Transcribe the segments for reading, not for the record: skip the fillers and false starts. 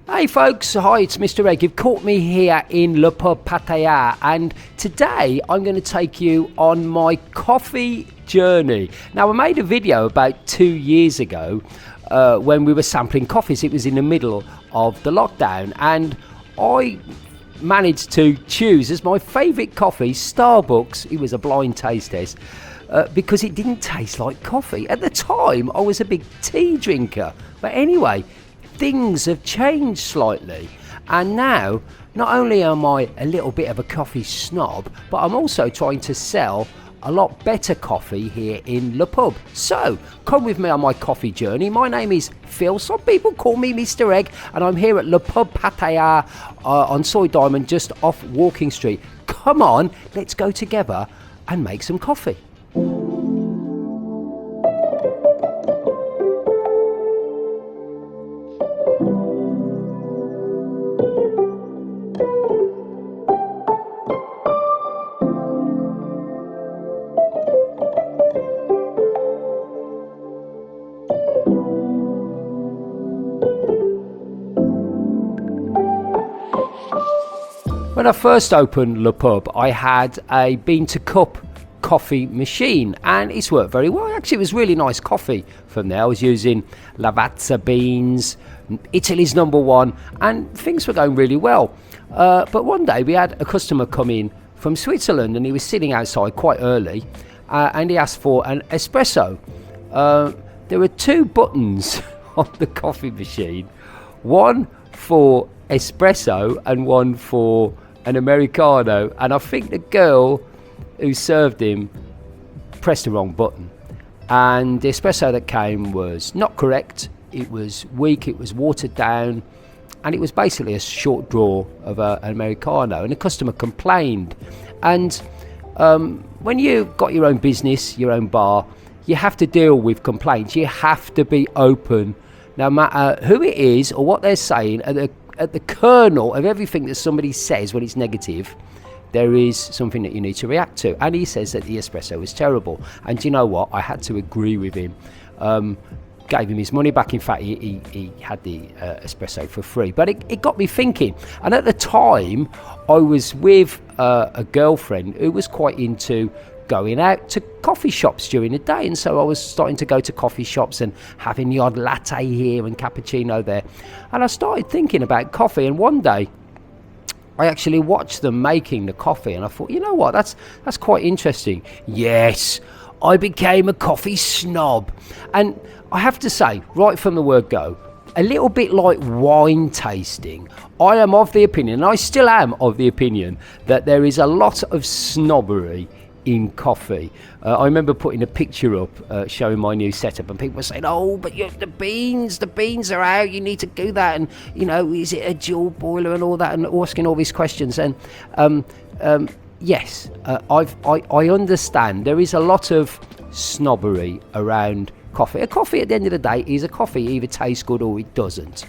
Hey folks, hi, it's Mr. Egg. You've caught me here in Le Pub Pattaya, and today I'm going to take you on my coffee journey. Now, I made a video about 2 years ago when we were sampling coffees. It was in the middle of the lockdown, and I managed to choose as my favourite coffee Starbucks. It was a blind taste test because it didn't taste like coffee. At the time, I was a big tea drinker, but anyway, things have changed slightly, and now not only am I a little bit of a coffee snob, but I'm also trying to sell a lot better coffee here in Le Pub. So come with me on my coffee journey. My name is Phil, some people call me Mr. Egg, and I'm here at Le Pub Pattaya on Soy Diamond, just off Walking Street. Come on, let's go together and make some coffee. When I first opened Le Pub, I had a bean-to-cup coffee machine, and it's worked very well. Actually, it was really nice coffee from there. I was using Lavazza beans, Italy's #1, and things were going really well. But one day we had a customer come in from Switzerland, and he was sitting outside quite early, and he asked for an espresso. There were 2 buttons on the coffee machine, one for espresso and one for an Americano, and I think the girl who served him pressed the wrong button, and the espresso that came was not correct. It was weak, it was watered down, and it was basically a short draw of an Americano, and the customer complained. And when you've got your own business, your own bar, you have to deal with complaints. You have to be open, no matter who it is or what they're saying. At the kernel of everything that somebody says when it's negative, there is something that you need to react to. And he says that the espresso is terrible. And do you know what? I had to agree with him. Gave him his money back. In fact, he had the espresso for free. But it got me thinking. And at the time, I was with a girlfriend who was quite into going out to coffee shops during the day, and so I was starting to go to coffee shops and having the odd latte here and cappuccino there, and I started thinking about coffee. And one day I actually watched them making the coffee, and I thought, you know what, that's quite interesting. Yes, I became a coffee snob, and I have to say right from the word go, a little bit like wine tasting, I am of the opinion, and I still am of the opinion, that there is a lot of snobbery in coffee. I remember putting a picture up showing my new setup, and people were saying, oh, but the beans are out, you need to do that, and is it a dual boiler and all that, and asking all these questions. And yes, I understand there is a lot of snobbery around coffee. A coffee at the end of the day is a coffee, it either tastes good or it doesn't.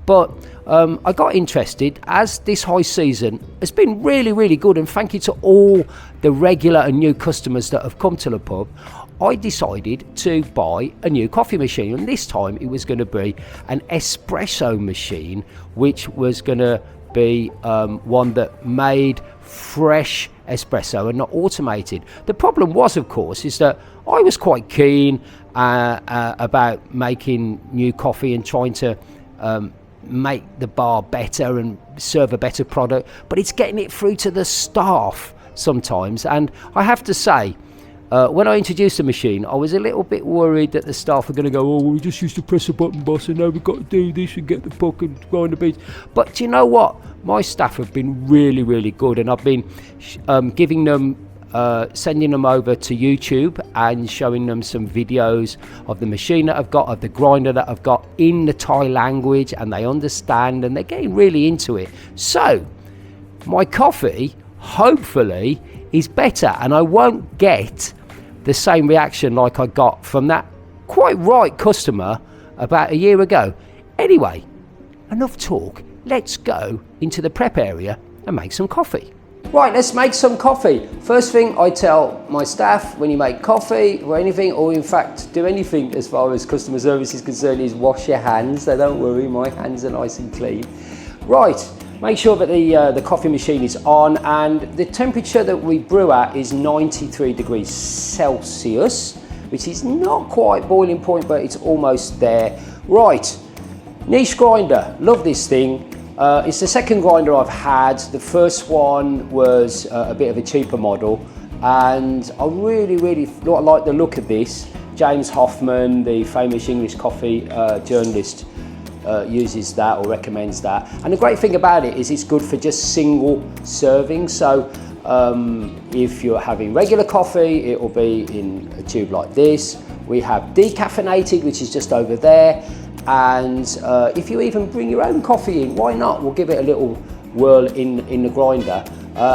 But I got interested as this high season has been really, really good, and thank you to all the regular and new customers that have come to the pub. I decided to buy a new coffee machine, and this time it was going to be an espresso machine, which was going to be one that made fresh espresso and not automated. The problem was, of course, is that I was quite keen about making new coffee and trying to make the bar better and serve a better product, but it's getting it through to the staff sometimes. And I have to say, when I introduced the machine, I was a little bit worried that the staff were going to go, oh, we just used to press a button, boss, and now we've got to do this and get the puck and grind the beans. But do you know what? My staff have been really, really good, and I've been giving them sending them over to YouTube and showing them some videos of the machine that I've got, of the grinder that I've got, in the Thai language, and they understand and they're getting really into it. So my coffee hopefully is better, and I won't get the same reaction like I got from that quite right customer about a year ago. Anyway, enough talk, let's go into the prep area and make some coffee. Right, let's make some coffee. First thing I tell my staff when you make coffee or anything, or in fact do anything as far as customer service is concerned, is wash your hands. So don't worry, my hands are nice and clean. Right, make sure that the coffee machine is on, and the temperature that we brew at is 93 degrees Celsius, which is not quite boiling point, but it's almost there. Right, niche grinder, love this thing. It's the second grinder I've had. The first one was a bit of a cheaper model, and I really like the look of this. James Hoffman, the famous English coffee journalist, uses that or recommends that. And the great thing about it is it's good for just single serving. So if you're having regular coffee, it will be in a tube like this. We have decaffeinated, which is just over there. And if you even bring your own coffee in, why not? We'll give it a little whirl in the grinder,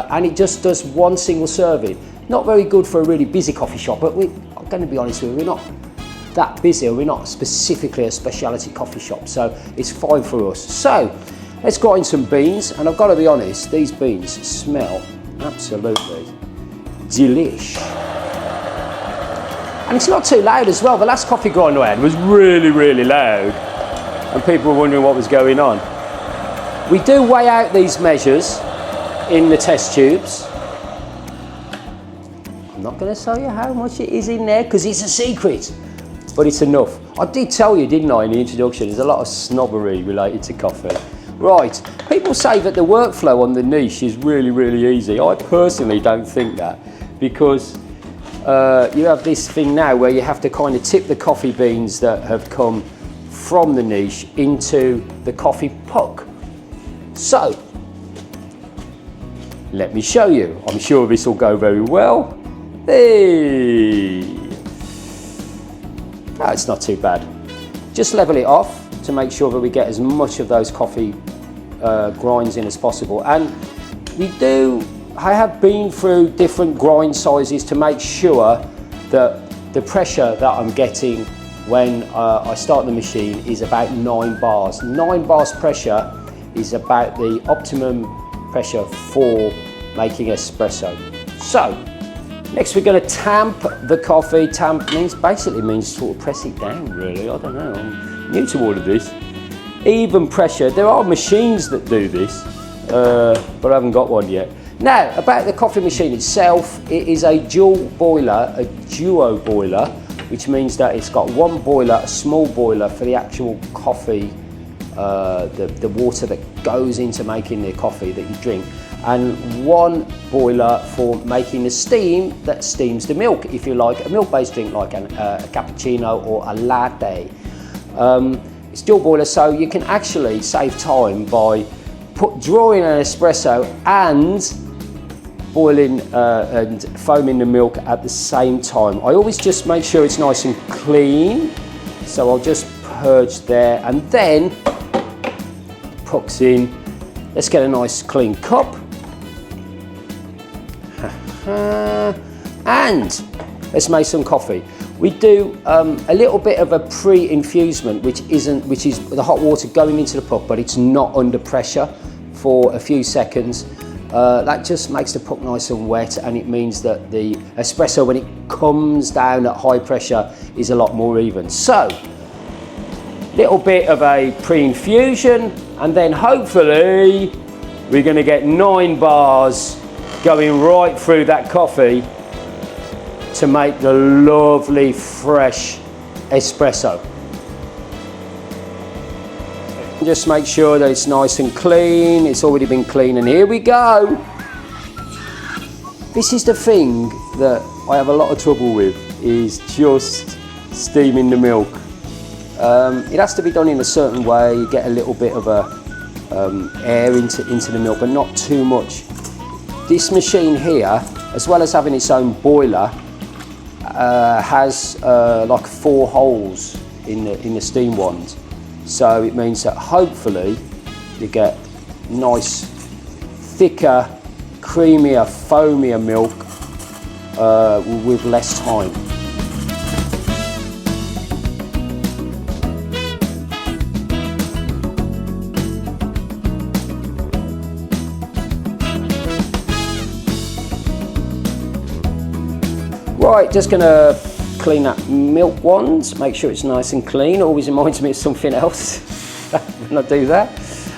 and it just does one single serving. Not very good for a really busy coffee shop, but I'm going to be honest with you, we're not that busy, we're not specifically a specialty coffee shop, so it's fine for us. So let's grind some beans, and I've got to be honest, these beans smell absolutely delish. And it's not too loud as well. The last coffee grinder I had was really loud, and people were wondering what was going on. We do weigh out these measures in the test tubes. I'm not going to tell you how much it is in there because it's a secret, but it's enough. I did tell you, didn't I, in the introduction, there's a lot of snobbery related to coffee. Right, people say that the workflow on the niche is really easy. I personally don't think that, because you have this thing now where you have to kind of tip the coffee beans that have come from the niche into the coffee puck. So, let me show you. I'm sure this will go very well. Hey! Oh, it's not too bad. Just level it off to make sure that we get as much of those coffee grinds in as possible. And I have been through different grind sizes to make sure that the pressure that I'm getting when I start the machine is about 9 bars. 9 bars pressure is about the optimum pressure for making espresso. So, next we're going to tamp the coffee. Tamp basically means sort of press it down, really. I don't know, I'm new to all of this. Even pressure, there are machines that do this, but I haven't got one yet. Now, about the coffee machine itself, it is a duo boiler, which means that it's got one boiler, a small boiler for the actual coffee, the water that goes into making the coffee that you drink, and one boiler for making the steam that steams the milk, if you like a milk-based drink like a cappuccino or a latte. It's dual boiler, so you can actually save time by drawing an espresso and boiling and foaming the milk at the same time. I always just make sure it's nice and clean, so I'll just purge there, and then pucks in. Let's get a nice clean cup. And let's make some coffee. We do a little bit of a pre-infusement, which is the hot water going into the puck, but it's not under pressure for a few seconds. That just makes the puck nice and wet, and it means that the espresso, when it comes down at high pressure, is a lot more even. So, little bit of a pre-infusion, and then hopefully we're going to get 9 bars going right through that coffee to make the lovely fresh espresso. Just make sure that it's nice and clean. It's already been cleaned, and here we go. This is the thing that I have a lot of trouble with, is just steaming the milk. It has to be done in a certain way. You get a little bit of air into the milk, but not too much. This machine here, as well as having its own boiler, has like 4 holes in the steam wand. So it means that hopefully you get nice, thicker, creamier, foamier milk with less time. Right, just going to clean that milk wand, make sure it's nice and clean. Always reminds me of something else when I do that.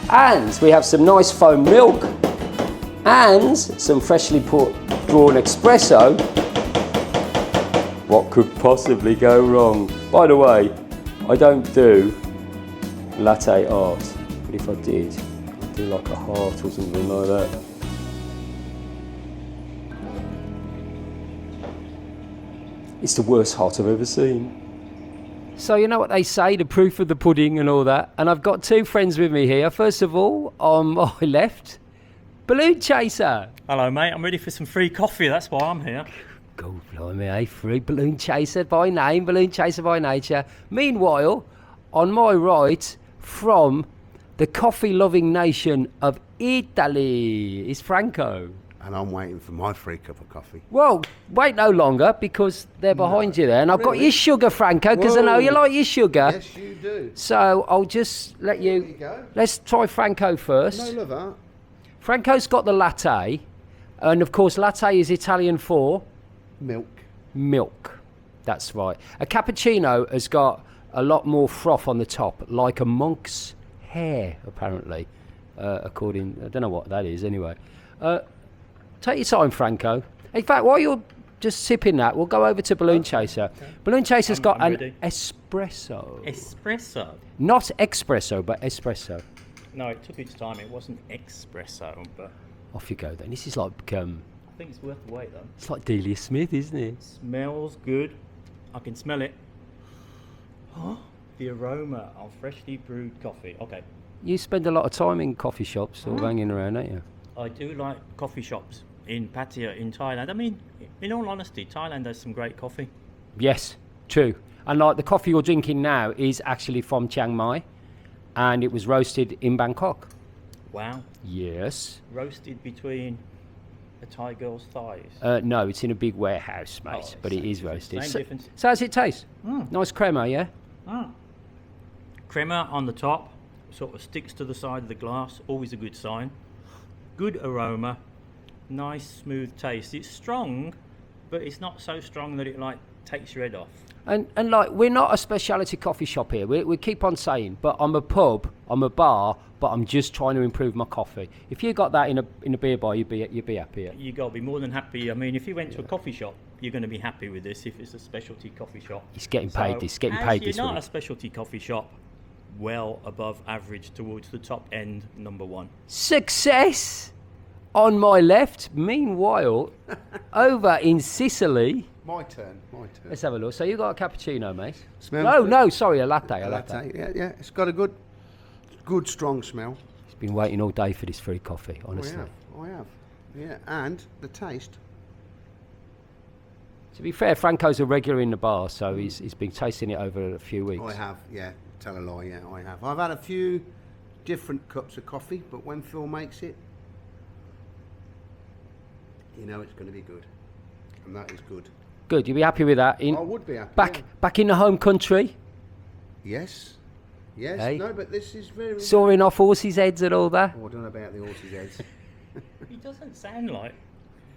And we have some nice foam milk and some freshly drawn espresso. What could possibly go wrong? By the way, I don't do latte art, but if I did, I'd do like a heart or something like that. It's the worst heart I've ever seen. So you know what they say, the proof of the pudding and all that. And I've got two friends with me here. First of all, on my left, Balloon Chaser. Hello, mate. I'm ready for some free coffee. That's why I'm here. Go blimey, eh? Free Balloon Chaser by name, Balloon Chaser by nature. Meanwhile, on my right, from the coffee-loving nation of Italy, is Franco. And I'm waiting for my free cup of coffee. Well, wait no longer, because they're behind you there. And I've got your sugar, Franco, because I know you like your sugar. Yes, you do. So I'll just let you... There you go. Let's try Franco first. No, love that. Franco's got the latte. And, of course, latte is Italian for... Milk. Milk. That's right. A cappuccino has got a lot more froth on the top, like a monk's hair, apparently. According... I don't know what that is, anyway. Take your time, Franco. In fact, while you're just sipping that, we'll go over to Balloon Chaser. Okay. Balloon Chaser's got an espresso. Espresso? Not espresso, but espresso. No, it took its time. It wasn't espresso, but... Off you go, then. This is like... I think it's worth the wait, though. It's like Delia Smith, isn't it? Smells good. I can smell it. Oh, the aroma of freshly brewed coffee. Okay. You spend a lot of time in coffee shops or hanging around, don't you? I do like coffee shops in Pattaya in Thailand. I mean, in all honesty, Thailand has some great coffee. Yes, true. And like the coffee you're drinking now is actually from Chiang Mai, and it was roasted in Bangkok. Wow. Yes. Roasted between a Thai girl's thighs? No, it's in a big warehouse, mate, but it is roasted. Same difference. So how's it taste? Nice crema, yeah? Crema on the top, sort of sticks to the side of the glass, always a good sign. Good aroma, nice smooth taste. It's strong, but it's not so strong that it like takes your head off. And like, we're not a specialty coffee shop here. We keep on saying, but I'm a pub, I'm a bar, but I'm just trying to improve my coffee. If you got that in a beer bar, you'd be happier. You got to be more than happy. I mean, if you went to a coffee shop, you're going to be happy with this. If it's a specialty coffee shop, it's getting paid. So, it's getting paid this week. You're not a specialty coffee shop. Well above average towards the top end, number one. Success on my left. Meanwhile, over in Sicily. My turn. Let's have a look. So you got a cappuccino, mate? Smells No, sorry, a latte. Yeah. It's got a good strong smell. He's been waiting all day for this free coffee, honestly. I have. Yeah, and the taste. To be fair, Franco's a regular in the bar, so he's been tasting it over a few weeks. I have, yeah. Tell a lie, yeah, I have. I've had a few different cups of coffee, but when Phil makes it, you know it's going to be good. And that is good. Good, you'll be happy with that? I would be happy. Back in the home country? Yes. Hey. No, but this is very... Sawing off horses' heads and all that? Oh, I don't know about the horses' heads. He doesn't sound like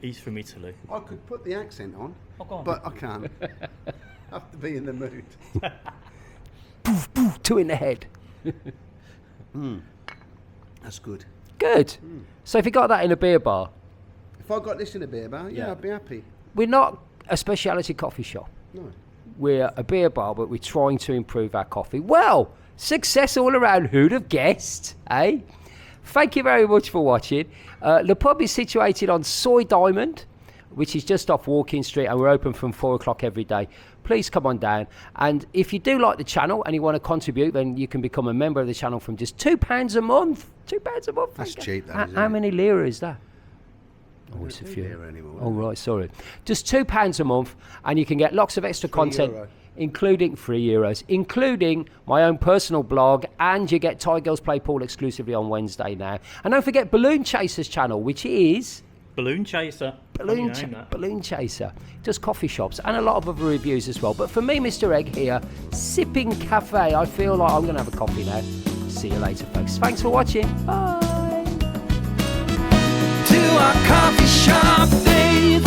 he's from Italy. I could put the accent on, go on. but I can't. I have to be in the mood. Poof, poof, two in the head. That's good. Good. So if you got that in a beer bar? If I got this in a beer bar, yeah, I'd be happy. We're not a speciality coffee shop. No. We're a beer bar, but we're trying to improve our coffee. Well, success all around. Who'd have guessed, eh? Thank you very much for watching. The pub is situated on Soy Diamond, which is just off Walking Street, and we're open from 4 o'clock every day. Please come on down. And if you do like the channel and you want to contribute, then you can become a member of the channel from just £2 a month. £2 a month. That's cheap, that, isn't How it? many lira is that? Oh, it's a few. Anymore, Oh, right, sorry. Just £2 a month, and you can get lots of extra content, including €3, including my own personal blog, and you get Thai Girls Play Pool exclusively on Wednesday now. And don't forget Balloon Chaser's channel, which is... Balloon Chaser. Balloon Chaser. Just coffee shops and a lot of other reviews as well. But for me, Mr. Egg here, sipping cafe, I feel like I'm going to have a coffee now. See you later, folks. Thanks for watching. Bye. To our coffee shop, babe.